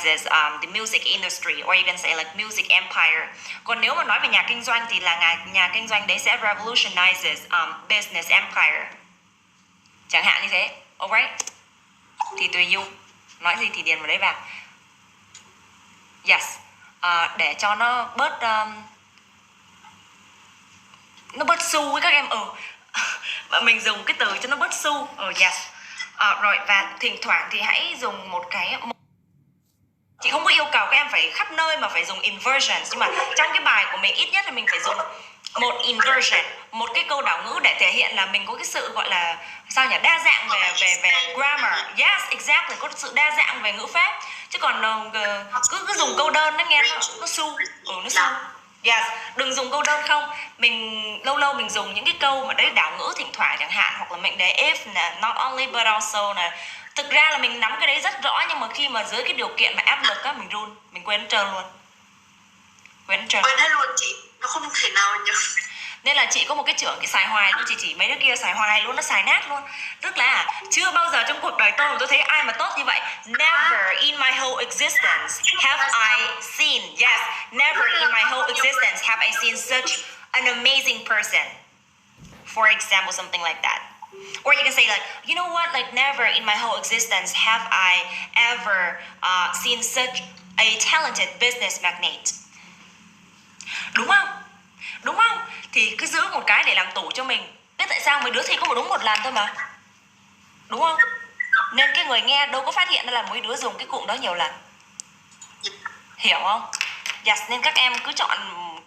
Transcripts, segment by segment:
the music industry, or you can say like music empire. Còn nếu mà nói về nhà kinh doanh thì là nhà kinh doanh đấy sẽ revolutionizes business empire, chẳng hạn như thế. Alright, thì tùy you, nói gì thì điền vào đấy vào. Yes, để cho nó bớt xu với các em. Và mình dùng cái từ cho nó bớt xu. Yes. Rồi, và thỉnh thoảng thì hãy dùng một cái, chị không có yêu cầu các em phải khắp nơi mà phải dùng inversions, nhưng mà trong cái bài của mình ít nhất là mình phải dùng một inversion, một cái câu đảo ngữ để thể hiện là mình có cái sự gọi là sao nhỉ, đa dạng về grammar. Yes, exactly, có sự đa dạng về ngữ pháp. Chứ còn cứ dùng câu đơn nó nghe nó su, nó su. Yes, đừng dùng câu đơn không. Mình lâu mình dùng những cái câu mà đấy đảo ngữ thỉnh thoảng chẳng hạn, hoặc là mệnh đề if nè, not only but also nè. Thực ra là mình nắm cái đấy rất rõ, nhưng mà khi mà dưới cái điều kiện mà áp lực á, mình run, mình quên hết trơn luôn. Quên hết luôn chị, nó không thể nào nhớ. Nên là chị có một cái trưởng cái xài hoài luôn, chị chỉ mấy đứa kia xài hoài luôn, nó xài nát luôn. Tức là chưa bao giờ trong cuộc đời tôi thấy ai mà tốt như vậy. Never in my whole existence have I seen, yes, never in my whole existence have I seen such an amazing person. For example, something like that. Or you can say like, you know what, like never in my whole existence have I ever seen such a talented business magnate. Đúng không? Đúng không? Thì cứ giữ một cái để làm tủ cho mình. Biết tại sao mấy đứa thì có đúng một lần thôi mà. Đúng không? Nên cái người nghe đâu có phát hiện ra là mấy đứa dùng cái cụm đó nhiều lần. Hiểu không? Yes, nên các em cứ chọn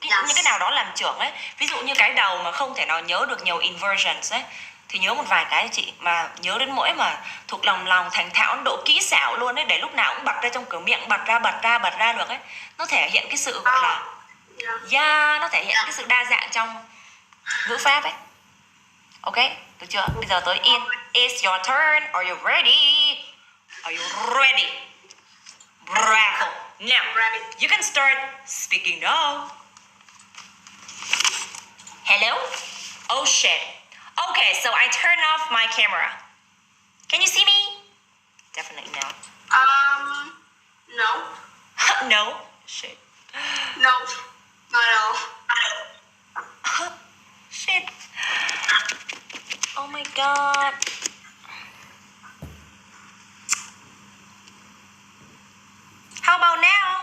những cái nào đó làm trưởng ấy. Ví dụ như cái đầu mà không thể nào nhớ được nhiều inversions ấy, thì nhớ một vài cái cho chị, mà nhớ đến mỗi mà thuộc lòng thành thạo độ kỹ xảo luôn ấy, để lúc nào cũng bật ra trong cửa miệng, bật ra được ấy. Nó thể hiện cái sự gọi là nó thể hiện cái sự đa dạng trong ngữ pháp ấy. Ok, được chưa? Bây giờ tới in. It's your turn. Are you ready? Are you ready? Bravo. Now, you can start speaking now. Hello? Oh shit. Okay, so I turn off my camera. Can you see me? Definitely no. No. No? Shit. No. Not at all. Shit. Oh my god. How about now?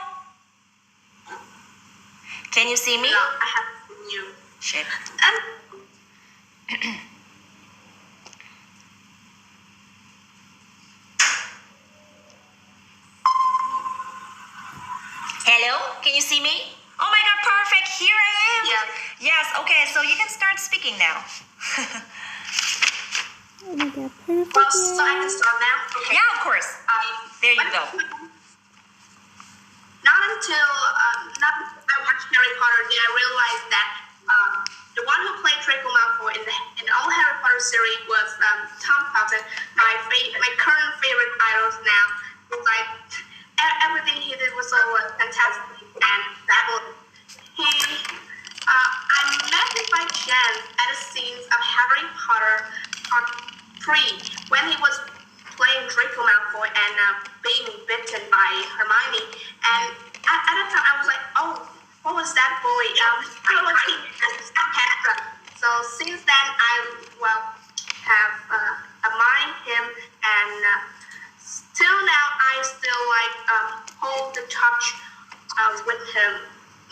Can you see me? No, I haven't seen you. Shit. Hello? Can you see me? Oh my god, perfect. Here I am. Yeah. Yes, okay, so you can start speaking now. Oh my god, perfect. Well, so I can start now? Okay. Yeah, of course. There you go. Not until I watched Harry Potter did I realize that the one who played Draco Malfoy in the all Harry Potter series was Tom Felton, my current favorite idol now. Like everything he did was so fantastic and fabulous. I met him by chance at the scenes of Harry Potter Part 3 when he was playing Draco Malfoy and being bitten by Hermione. And at that time I was like, oh, what was that boy? So since then I have admired him, and still now I still hold the touch with him.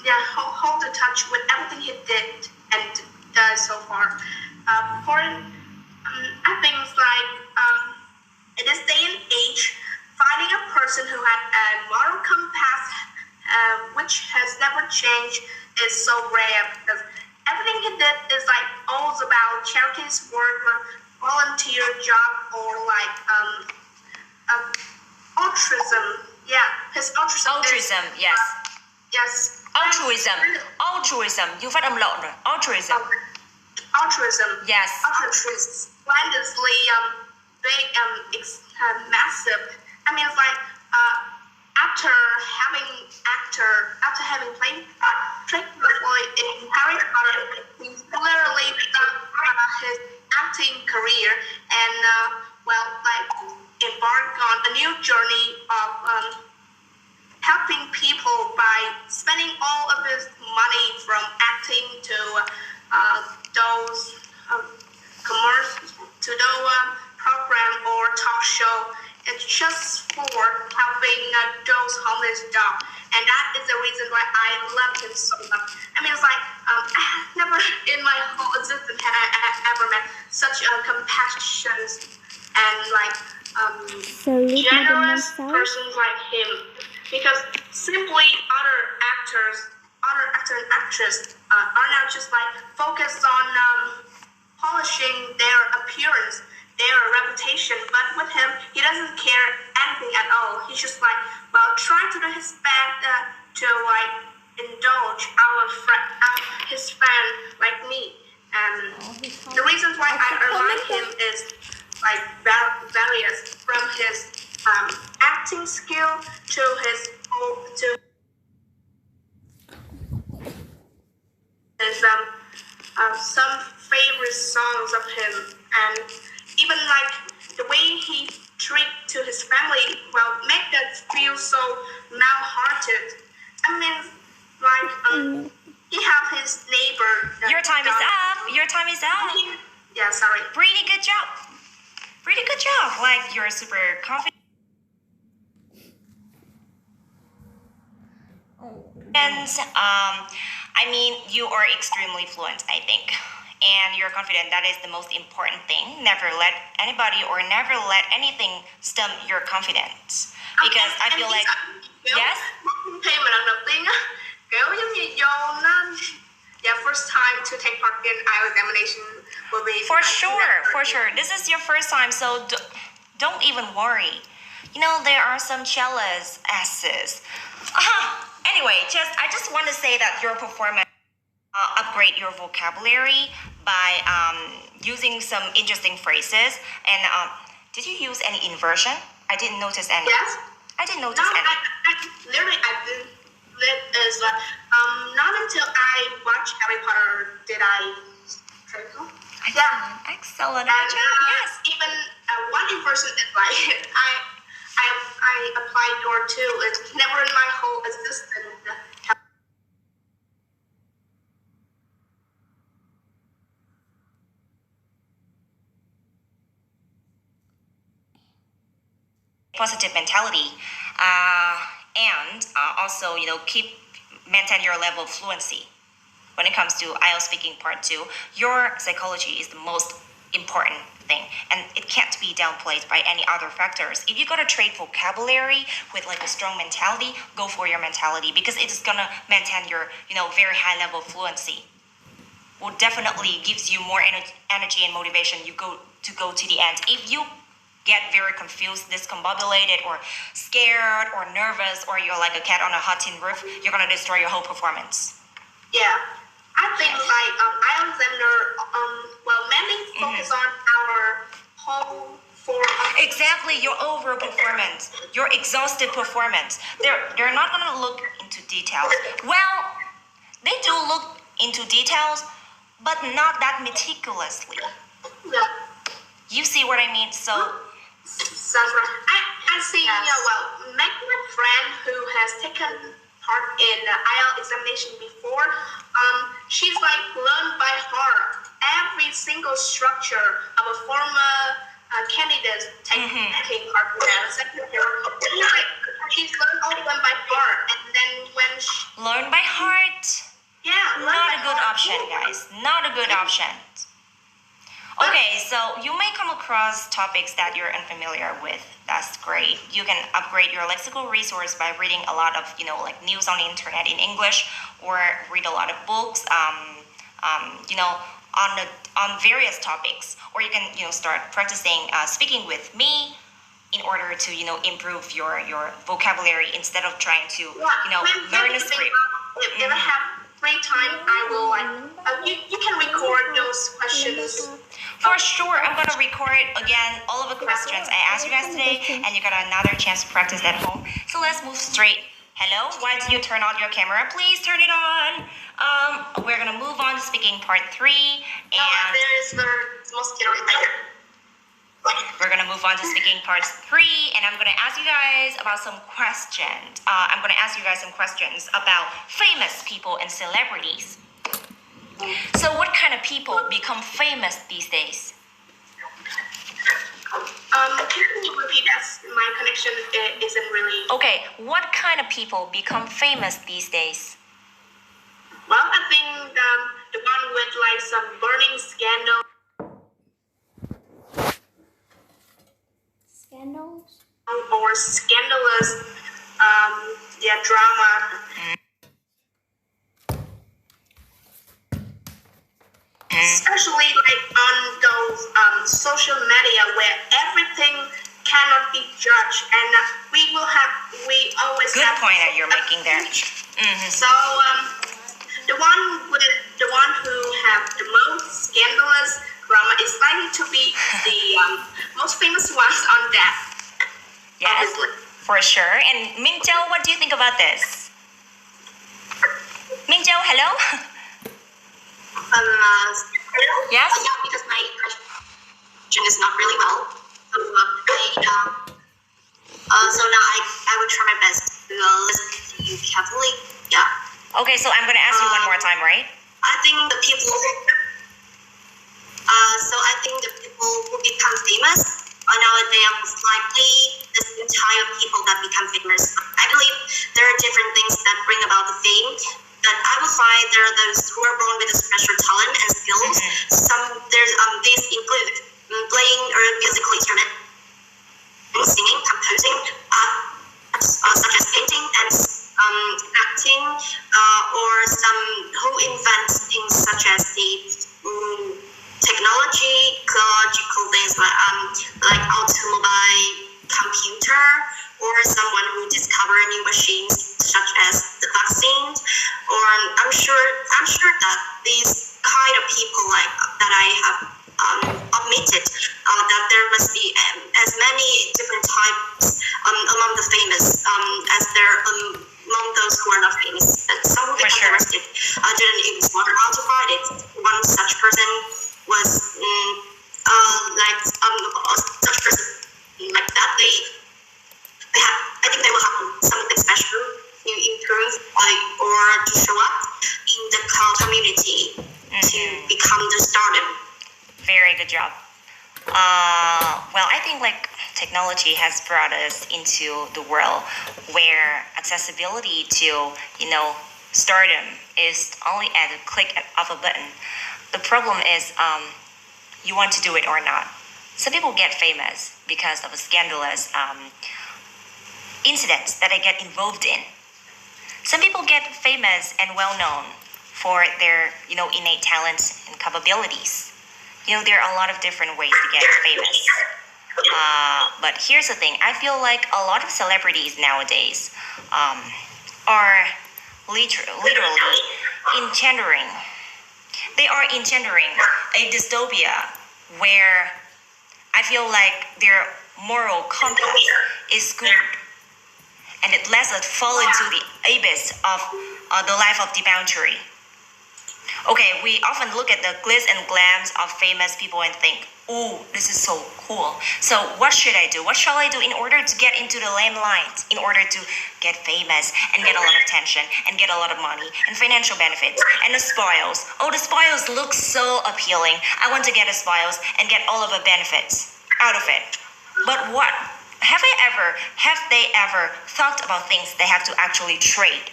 Yeah, hold the touch with everything he did and does so far. I think it's like in this day and age, finding a person who had a moral compass which has never changed is so rare, because everything he did is like always about charity's work, volunteer job, or like altruism. Yeah, his altruism. Altruism, yes. Yes. Altruism. You phát âm lộn rồi. Altruism. Altruism. Yes. Altruism. Splendidly big, massive. I mean, it's like after having played Draco Malfoy in Harry Potter, he literally began his acting career and embarked on a new journey of it's just for helping those homeless dog, and that is the reason why I love him so much. I mean, it's like I have never in my whole existence had I ever met such a compassion and like generous persons like him, because simply other actor and actress are now just like focused on polishing their appearance, their reputation, but with him, he doesn't care anything at all. He's just like, well, trying to do his best to like indulge his fan like me. And the reasons why I like him is like various, from his acting skill to his some favorite songs of him, and even like the way he treat to his family, well, make us feel so malhearted. I mean, like he have his neighbor. Your time is up. Your time is up. Yeah, sorry. Pretty good job. Pretty good job. Like you're super confident. And I mean, you are extremely fluent, I think. And you're confident. That is the most important thing. Never let anybody or never let anything stump your confidence. Because I feel like, yes? Payment lần đầu tiên á, kiểu giống như vô nó, yeah, first time to take part in IELTS examination will be. For sure. This is your first time, so don't even worry. You know, there are some jealous asses. Anyway, I just want to say that your performance upgrade your vocabulary by using some interesting phrases. And did you use any inversion? I didn't notice any. Yes. I didn't notice any. I didn't. It is not until I watched Harry Potter did I. Yeah. Excellent. And Yes. even one inversion is like I applied door too. It's never in my whole existence. Positive mentality, and also, you know, maintain your level of fluency. When it comes to IELTS speaking part 2, your psychology is the most important thing, and it can't be downplayed by any other factors. If you gotta trade vocabulary with like a strong mentality, go for your mentality, because it is gonna maintain your, you know, very high level of fluency. Will definitely gives you more energy and motivation. You go to the end. If you get very confused, discombobulated, or scared, or nervous, or you're like a cat on a hot tin roof, you're gonna destroy your whole performance. Yeah, I think like IELTS examiner mainly focus on our whole form. Exactly, your overall performance, your exhaustive performance. They're not gonna look into details. Well, they do look into details, but not that meticulously. Yeah. You see what I mean? So. Sounds right. I see. Yes. Yeah, well, my friend who has taken part in the IELTS examination before, she's like learned by heart every single structure of a former candidate taking part in the second year. She's learned all of them by heart, and then when she learn by heart. Yeah, not a good option, guys. Not a good option. Okay, so you may come across topics that you're unfamiliar with. That's great. You can upgrade your lexical resource by reading a lot of, you know, like news on the internet in English, or read a lot of books, you know, on various topics. Or you can, you know, start practicing speaking with me in order to, you know, improve your vocabulary instead of trying to, you know, learn a script. If I have free time, I will like you can record those questions. For sure, I'm gonna record again all of the questions I asked you guys today, and you got another chance to practice at home. So let's move straight. Hello, why did you turn on your camera? Please turn it on. We're gonna move on to speaking part 3, and there is the mosquito here. We're gonna move on to speaking part 3, and I'm gonna ask you guys about some questions. I'm gonna ask you guys some questions about famous people and celebrities. So what kind of people become famous these days? Can you you repeat as my connection isn't really. Okay, what kind of people become famous these days? Well, I think the one with like some burning scandal. Scandals? Or scandalous, yeah, drama. Especially like on those social media where everything cannot be judged, and we always Good have point that you're making there. So the one who have the most scandalous drama is likely to be the most famous ones on that. Yes, Obviously. for sure. And Mingjao, what do you think about this? Mingjao, hello? Yes? Yeah, because my connection is not really well. So now I will try my best to listen to you carefully. Yeah. Okay, so I'm going to ask you one more time, right? I think the people. I think the people who become famous nowadays are most likely the entire people that become famous. I believe there are different things that bring about the fame. But I will find there are those who are born with a special talent and skills. These include playing a musical instrument, singing, composing, such as painting, dance, acting, or some who invent things such as the technological things like automobile, computer, or someone who discover new machines such as the vaccine. Or I'm sure that these kind of people like that I have admitted that there must be as many different types among the famous as there among those who are not famous. And some who become arrested didn't even bother how to fight it. One such person was such person like that. I think they will have something special to improve or to show up in the community to become the stardom. Very good job. Well, I think like technology has brought us into the world where accessibility to, stardom is only at a click of a button. The problem is you want to do it or not. Some people get famous because of a scandalous incidents that they get involved in. Some people get famous and well known for their, innate talents and capabilities. There are a lot of different ways to get famous. But here's the thing. I feel like a lot of celebrities nowadays are literally engendering. They are engendering a dystopia where I feel like their moral compass is skewed, and it lets us fall into the abyss of the life of debauchery. Okay, we often look at the glitz and glams of famous people and think, ooh, this is so cool. So what should I do? What shall I do in order to get into the limelight, in order to get famous and get a lot of attention and get a lot of money and financial benefits and the spoils? Oh, the spoils look so appealing. I want to get the spoils and get all of the benefits out of it. But what? Have they ever thought about things they have to actually trade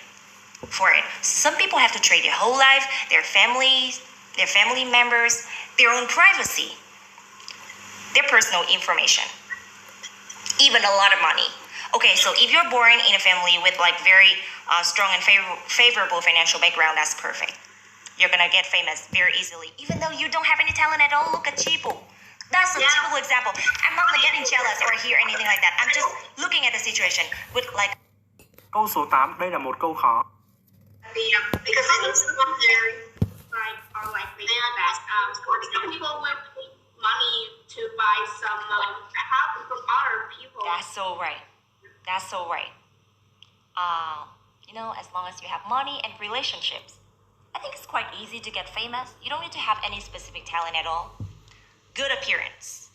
for it? Some people have to trade their whole life, their families, their family members, their own privacy, their personal information, even a lot of money. Okay, so if you're born in a family with like very strong and favorable financial background, that's perfect. You're gonna get famous very easily, even though you don't have any talent at all. Look at Chipo. That's a typical example. I'm not like getting jealous or hear anything like that. I'm just looking at the situation with like. Câu số 8, đây là một câu khó. Because it's one very are like really bad. Some people will pay money to buy some help from other people. That's so right. That's so right. As long as you have money and relationships, I think it's quite easy to get famous. You don't need to have any specific talent at all. Good appearance.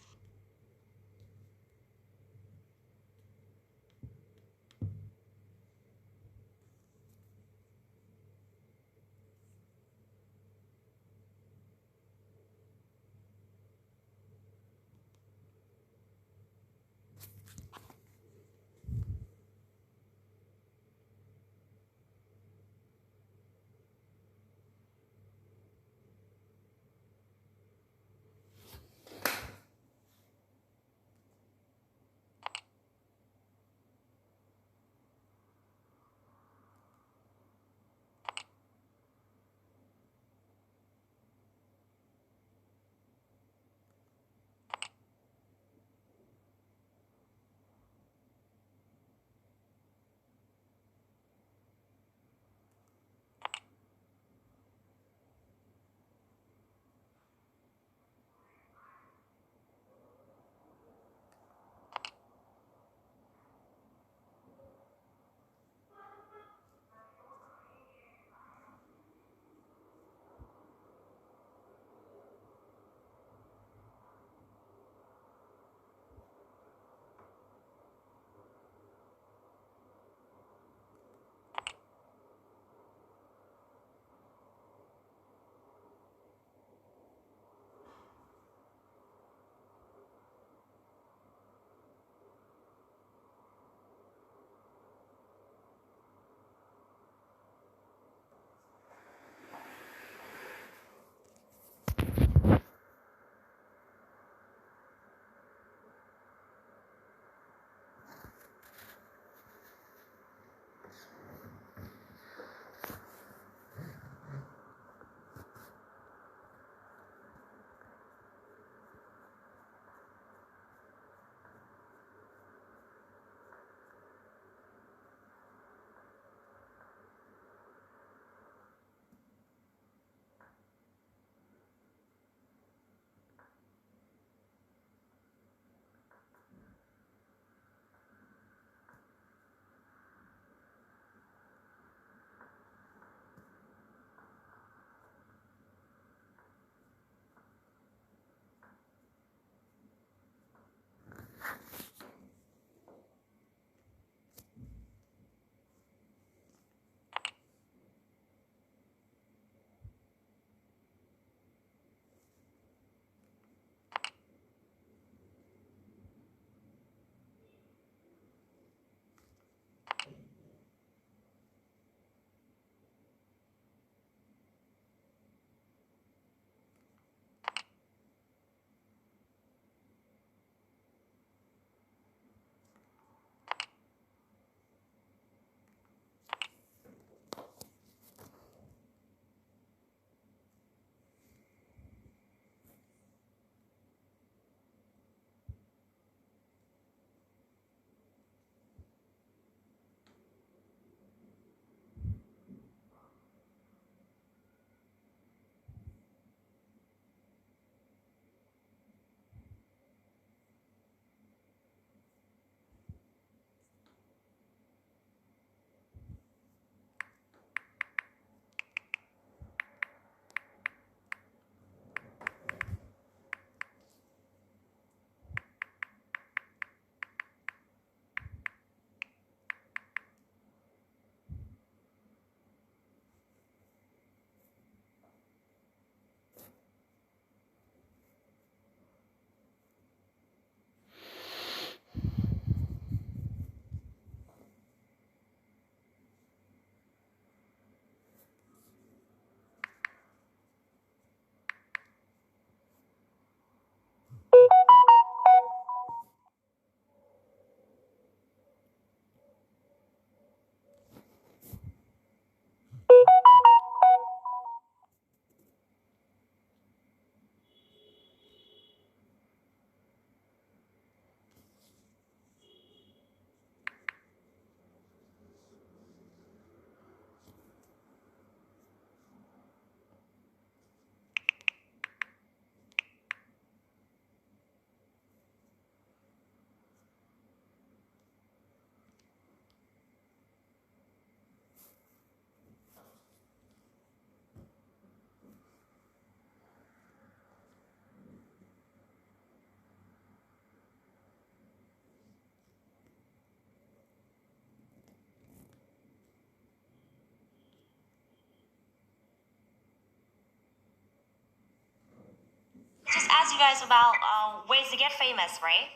ask you guys about ways to get famous, right?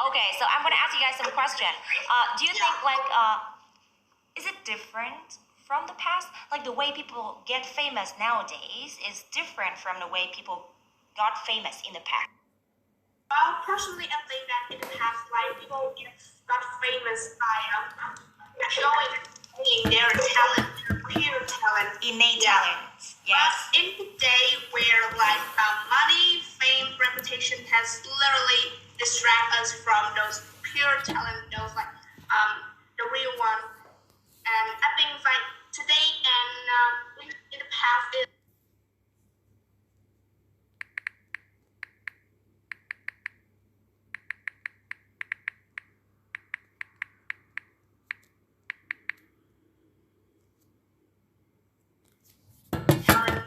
Okay, so I'm gonna ask you guys some question. Do you think is it different from the past? Like the way people get famous nowadays is different from the way people got famous in the past. Well, personally, I think that in the past, like people got famous by showing their talent, their pure talent, Innate talent. Yes. But in today, where like money, fame, reputation has literally distracted us from those pure talent, those like the real one. And I think like today and in the past,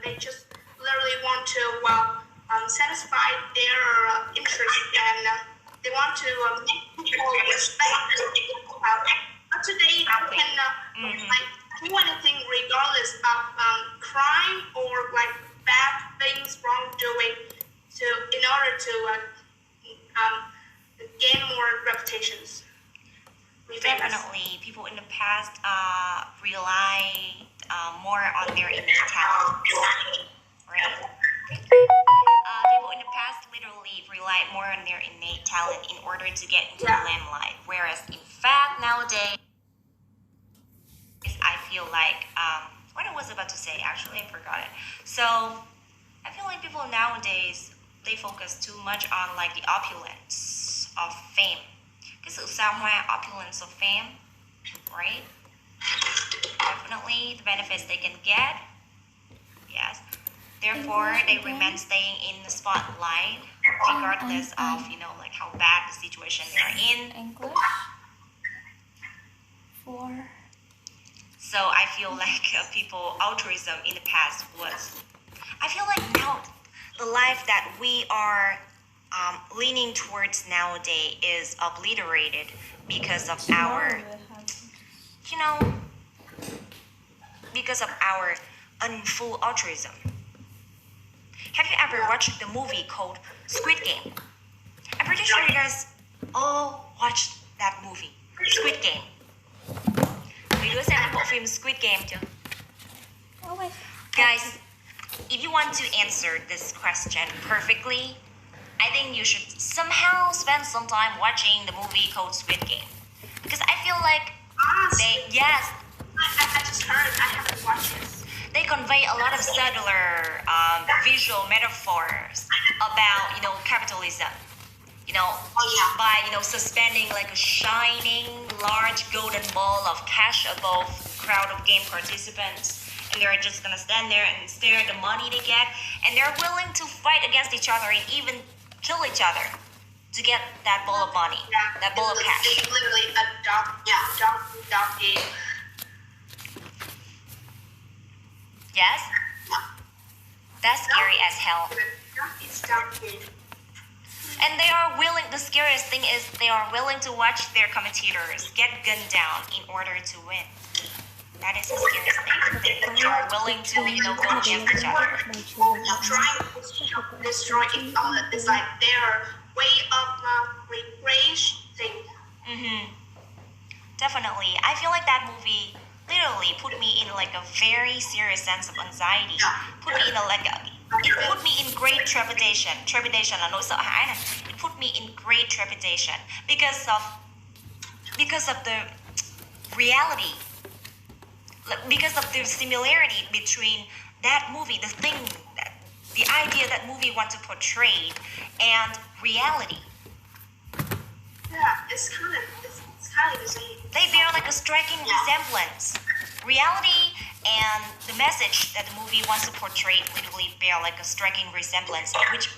they just literally want to satisfy their interest and they want to make people respect them. But today you can like do anything regardless of crime or like bad things, wrongdoing, in order to gain more reputations. Definitely, people in the past relied more on their innate talent, right? People in the past literally relied more on their innate talent in order to get into the limelight. Whereas, in fact, nowadays, I feel like what I was about to say. Actually, I forgot it. So, I feel like people nowadays they focus too much on like the opulence of fame. Cái sự xa hoa, opulence of fame, right? Definitely the benefits they can get. Yes. Therefore, they remain staying in the spotlight regardless of, like how bad the situation they are in. English. 4. So I feel like people, altruism in the past was, I feel like now the life that we are leaning towards nowadays is obliterated because of our, because of our unfull altruism. Have you ever watched the movie called Squid Game? I'm pretty sure you guys all watched that movie, Squid Game. Mấy đứa xem bộ phim Squid Game chưa? Oh my. Guys, if you want to answer this question perfectly, I think you should somehow spend some time watching the movie called Squid Game. Because I feel like I just heard, I haven't watched this. They convey a lot of subtler visual metaphors about, capitalism. By, suspending like a shining large golden ball of cash above a crowd of game participants. And they're just gonna stand there and stare at the money they get. And they're willing to fight against each other and even kill each other to get that ball of money, that ball of cash. It's literally a dog game. Yes? That's scary as hell. It's dog game. And they are willing, the scariest thing is they are willing to watch their competitors get gunned down in order to win. That is the scariest thing. They are willing to, go against each other. Trying to destroy each other is like their way of recreation. Definitely. I feel like that movie literally put me in like a very serious sense of anxiety. Put me in it put me in great trepidation. Trepidation là nỗi sợ hãi này. It put me in great trepidation because of the reality. Because of the similarity between that movie, the idea that movie wants to portray, and reality. Yeah, it's kind of the same. They bear like a striking resemblance. Reality and the message that the movie wants to portray literally bear like a striking resemblance, which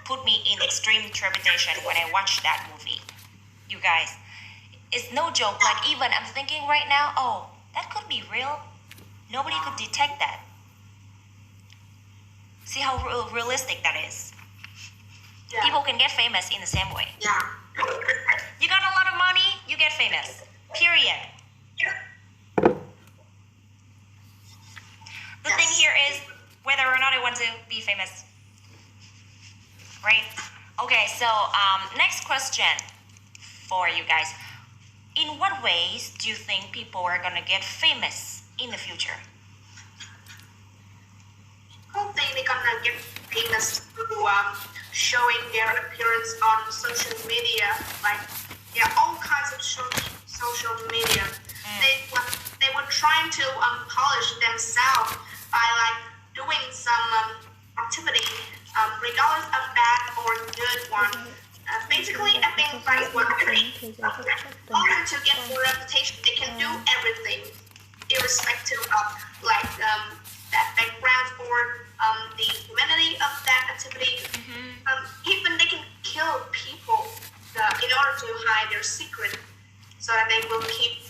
put me in extreme trepidation when I watched that movie. You guys, it's no joke. Like even I'm thinking right now, oh, that could be real. Nobody could detect that. See how realistic that is. Yeah. People can get famous in the same way. Yeah. You got a lot of money, you get famous. Period. The thing here is whether or not I want to be famous. Right? Okay, so next question for you guys. In what ways do you think people are gonna get famous in the future? I don't think they're gonna get famous through showing their appearance on social media. Like, yeah, all kinds of social media. They were trying to polish themselves by like doing some activity, regardless of bad or good one. Basically, I think like what in order to get more reputation, they can do everything, irrespective of like that background or the humanity of that activity. Even they can kill people in order to hide their secret, so that they will keep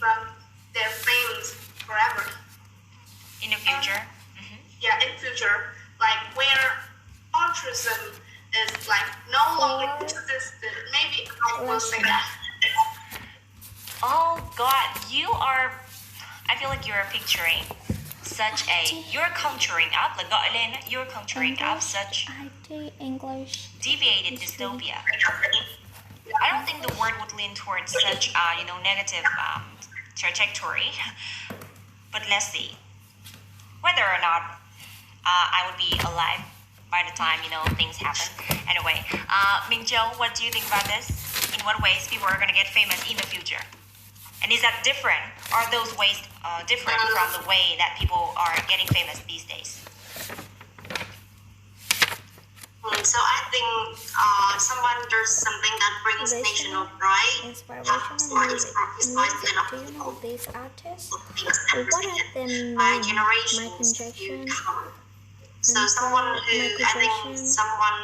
their fame forever. In the future? Yeah, in future, like where altruism is like no longer existed. Maybe I will say that. Oh God, I feel like you're picturing you're conjuring up, like gọi lên, you're conjuring up such IT English deviated dystopia. I don't think the word would lean towards such, negative trajectory. But let's see whether or not I would be alive by the time things happen. Anyway, Ming Jo, what do you think about this? In what ways people are gonna get famous in the future? And is that different? Are those ways different from the way that people are getting famous these days? So I think someone does something that brings national pride. inspirational music. Do you know these artists? What are their names? Michael Generations to Jackson. come. So someone who, I think someone,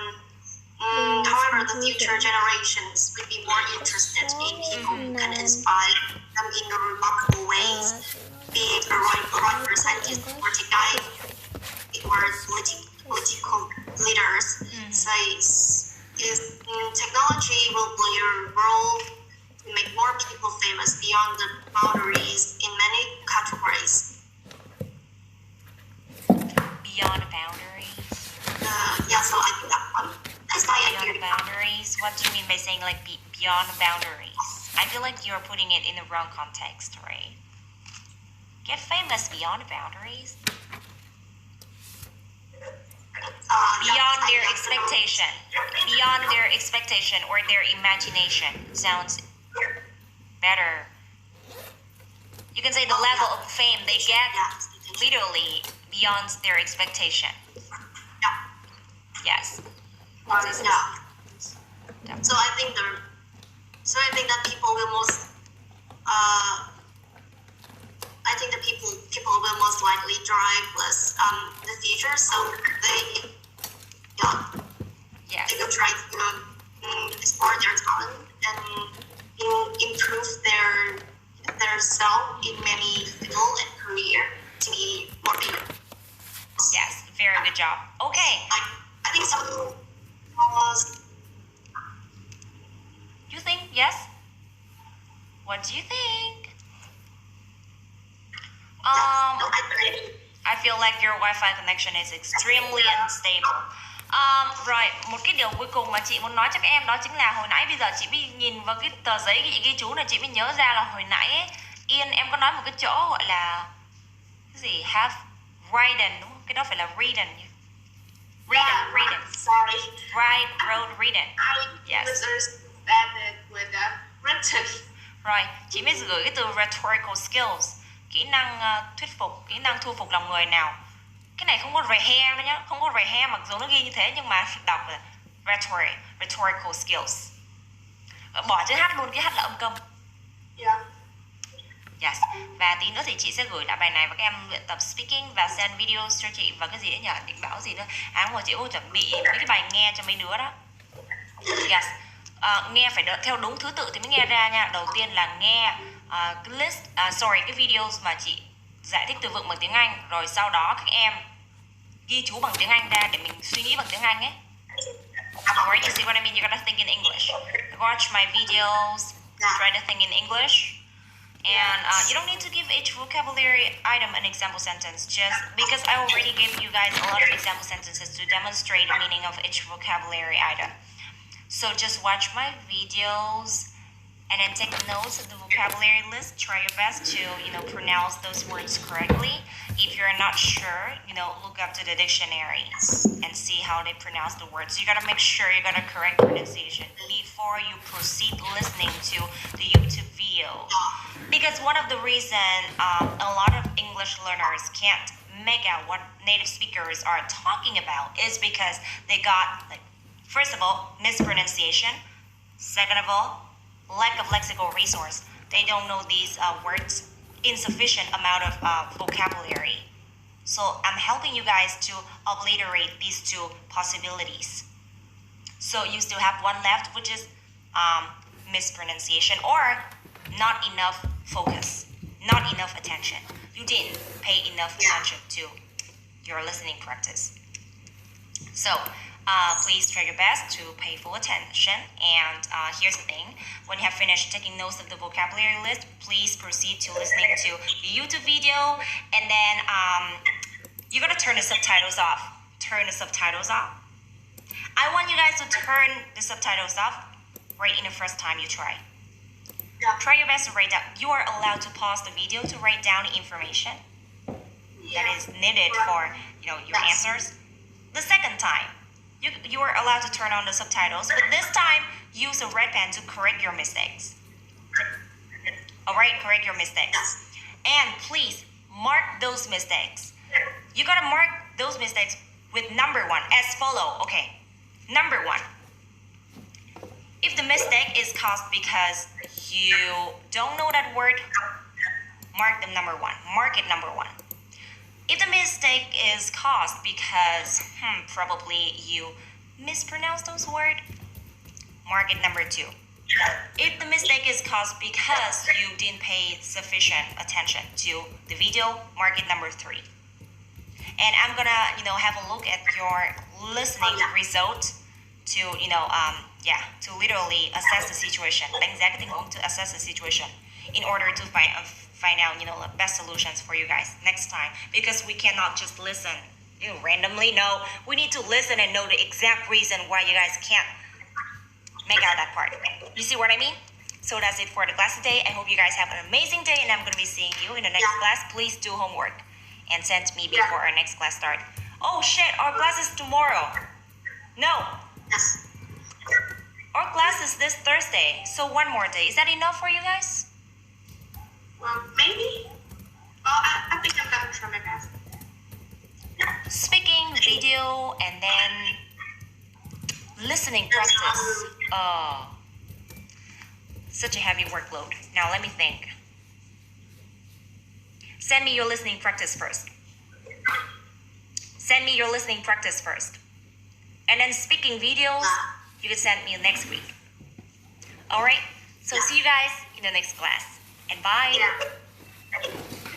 however, the future generations would be more interested in people who can inspire them in remarkable ways, be it heroic scientists or political leaders. So technology will play a role to make more people famous beyond the boundaries in many categories. Beyond boundaries? So I think that one. That's why I Beyond boundaries? What do you mean by saying like beyond boundaries? I feel like you're putting it in the wrong context, right? Get famous beyond boundaries? Beyond their expectation. Beyond their expectation or their imagination sounds better. You can say the level of fame they get literally beyond their expectation. Yes. So I think that people will most I think that people will most likely drive less the future, so they will try to explore their talent and improve their self in many field and career to be more people. Yes, very good job. Okay. I think so. You think? Yes? What do you think? I feel like your Wi-Fi connection is extremely unstable. Rồi, một cái điều cuối cùng mà chị muốn nói cho các em đó chính là hồi nãy bây giờ chị bị nhìn vào cái tờ giấy ghi chú này, chị mới nhớ ra là hồi nãy ấy, Yên em có nói một cái chỗ gọi là cái gì have ridden đúng không? Cái đó phải là ridden nhỉ? Ridden. Sorry. Road ridden. I misunderstood it with written. Rồi, chị mới gửi cái từ rhetorical skills, kỹ năng thuyết phục, kỹ năng thu phục lòng người nào. Cái này không có rehe đâu nhá, không có rehe mặc dù nó ghi như thế nhưng mà đọc là rhetorical skills. Bỏ chữ H luôn, cái H là âm cầm. Yeah. Yes. Và tí nữa thì chị sẽ gửi lại bài này và các em luyện tập speaking và send videos cho chị và cái gì ấy nhỉ, định báo gì nữa. Rồi chị có chuẩn bị mấy cái bài nghe cho mấy đứa đó. Yes. Nghe phải theo đúng thứ tự thì mới nghe ra nha. Đầu tiên là nghe cái videos mà chị giải thích từ vựng bằng tiếng Anh, rồi sau đó các em ghi chú bằng tiếng Anh ra để mình suy nghĩ bằng tiếng Anh ấy. Or you see what I mean? You gotta think in English. Watch my videos, try to think in English. And you don't need to give each vocabulary item an example sentence, just because I already gave you guys a lot of example sentences to demonstrate the meaning of each vocabulary item. So just watch my videos and then take notes of the vocabulary list. Try your best to, pronounce those words correctly. If you're not sure, look up to the dictionary and see how they pronounce the words. You gotta make sure you got a correct pronunciation before you proceed listening to the YouTube video. Because one of the reasons a lot of English learners can't make out what native speakers are talking about is because they got, first of all, mispronunciation. Second of all, lack of lexical resource. They don't know these words, insufficient amount of vocabulary. So I'm helping you guys to obliterate these two possibilities. So you still have one left, which is mispronunciation or not enough focus, not enough attention. You didn't pay enough attention to your listening practice. So please try your best to pay full attention. And here's the thing. When you have finished taking notes of the vocabulary list, please proceed to listening to the YouTube video. And then you got to turn the subtitles off. Turn the subtitles off. I want you guys to turn the subtitles off right in the first time you try. Try your best to write down. You are allowed to pause the video to write down the information that is needed for your answers. The second time, you are allowed to turn on the subtitles, but this time use a red pen to correct your mistakes. Alright, correct your mistakes. And please mark those mistakes. You gotta mark those mistakes with number 1 as follow. Okay, number 1. If the mistake is caused because you don't know that word, mark them number 1. Mark it number 1. If the mistake is caused because probably you mispronounced those words, mark it number 2. If the mistake is caused because you didn't pay sufficient attention to the video, mark it number 3. And I'm gonna, have a look at your listening result to, to literally assess the situation. Đánh giá cái tình huống to assess the situation in order to find out, the best solutions for you guys next time. Because we cannot just listen, randomly. No, we need to listen and know the exact reason why you guys can't make out that part. You see what I mean? So that's it for the class today. I hope you guys have an amazing day, and I'm going to be seeing you in the next class. Please do homework and send me before our next class start. Oh shit, our class is tomorrow. No. Our class is this Thursday, so one more day. Is that enough for you guys? Well, maybe. Well, I think I'm gonna try my best. Speaking, video, and then listening practice. Such a heavy workload. Now let me think. Send me your listening practice first. Send me your listening practice first. And then speaking videos, you can send me next week. Alright? So see you guys in the next class. And bye.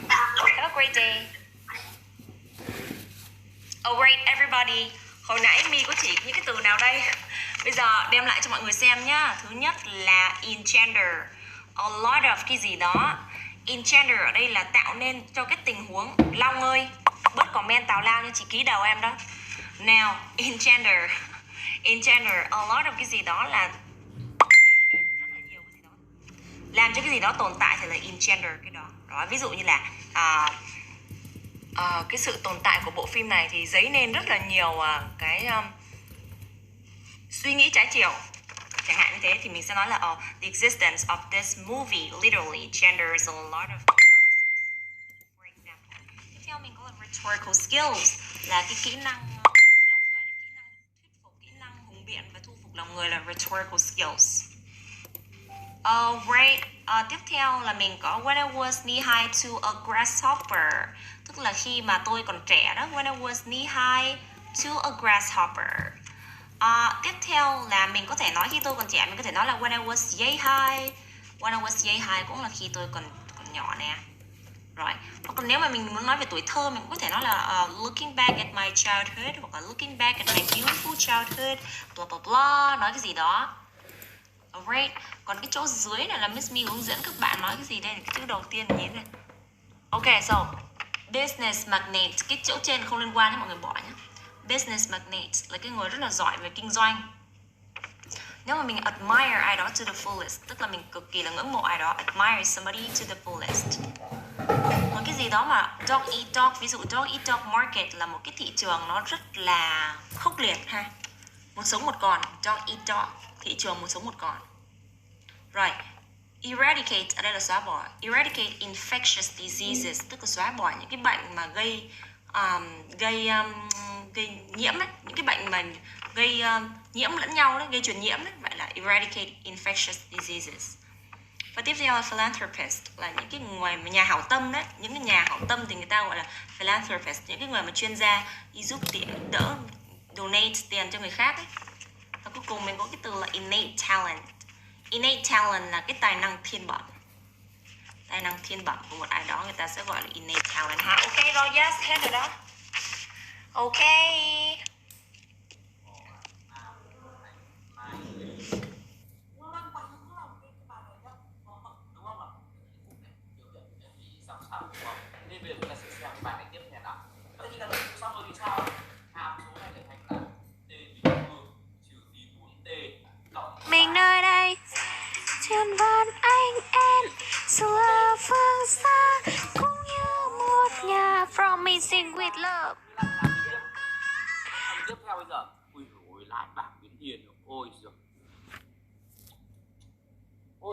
Have a great day. Alright everybody. Hồi nãy mi có chỉ những cái từ nào đây? Bây giờ đem lại cho mọi người xem nhá. Thứ nhất là engender. A lot of cái gì đó. Engender ở đây là tạo nên cho cái tình huống. Long ơi, bớt comment tào lao như chị ký đầu em đó. Now, engender. Engender, a lot of cái gì đó là rất là nhiều cái gì đó. Làm cho cái gì đó tồn tại thì là engender cái đó. Đó, ví dụ như là cái sự tồn tại của bộ phim này thì dấy nên rất là nhiều cái suy nghĩ trái chiều. Chẳng hạn như thế thì mình sẽ nói là the existence of this movie literally genders a lot of controversies. For example, tiếp theo mình có là rhetorical skills, là cái kỹ năng thuyết phục lòng người, kỹ năng thuyết phục, kỹ năng hùng biện và thu phục lòng người là rhetorical skills. Tiếp theo là mình có when I was knee high to a grasshopper, tức là khi mà tôi còn trẻ đó. When I was knee high to a grasshopper. Tiếp theo là mình có thể nói khi tôi còn trẻ, mình có thể nói là when I was yay high. When I was yay high cũng là khi tôi còn nhỏ nè. Rồi, còn nếu mà mình muốn nói về tuổi thơ, mình cũng có thể nói là looking back at my childhood, hoặc là looking back at my beautiful childhood, blah blah blah, nói cái gì đó. Alright, còn cái chỗ dưới này là Miss Me hướng dẫn các bạn nói cái gì đây, cái chữ đầu tiên nhìn này. Ok, so business magnate, cái chỗ trên không liên quan đến mọi người bỏ nhé. Business magnate là cái người rất là giỏi về kinh doanh. Nếu mà mình admire ai đó to the fullest, tức là mình cực kỳ là ngưỡng mộ ai đó, admire somebody to the fullest. Một cái gì đó mà dog eat dog, ví dụ dog eat dog market là một cái thị trường nó rất là khốc liệt ha. Một sống một còn, dog eat dog, thị trường một sống một còn. Rồi, eradicate ở đây là xóa bỏ, eradicate infectious diseases, tức là xóa bỏ những cái bệnh mà gây nhiễm ấy, những cái bệnh mà gây nhiễm lẫn nhau đấy, gây truyền nhiễm đấy, vậy là eradicate infectious diseases. Và tiếp theo là philanthropist, là những cái người mà nhà hảo tâm đấy, những cái nhà hảo tâm thì người ta gọi là philanthropist, những cái người mà chuyên gia đi giúp tiền, đỡ donate tiền cho người khác ấy. Và cuối cùng mình có cái từ là innate talent. Innate talent là cái tài năng thiên bẩm. Tài năng thiên bẩm của một ai đó người ta sẽ gọi là innate talent ha. Ok rồi, yes, hết rồi đó. Ok. Nên bây giờ chúng ta sẽ xem cái bài này tiếp theo nào. Vậy thì là xong rồi thì sao? Hàm số này trở thành là t trừ đi 4t cộng Mình nơi đây trên van anh em dù ở phương xa cũng như một nhà from missing with love. tiếp theo bây giờ. Ui dồi ôi, lại bảng biến hiền. Ôi giời.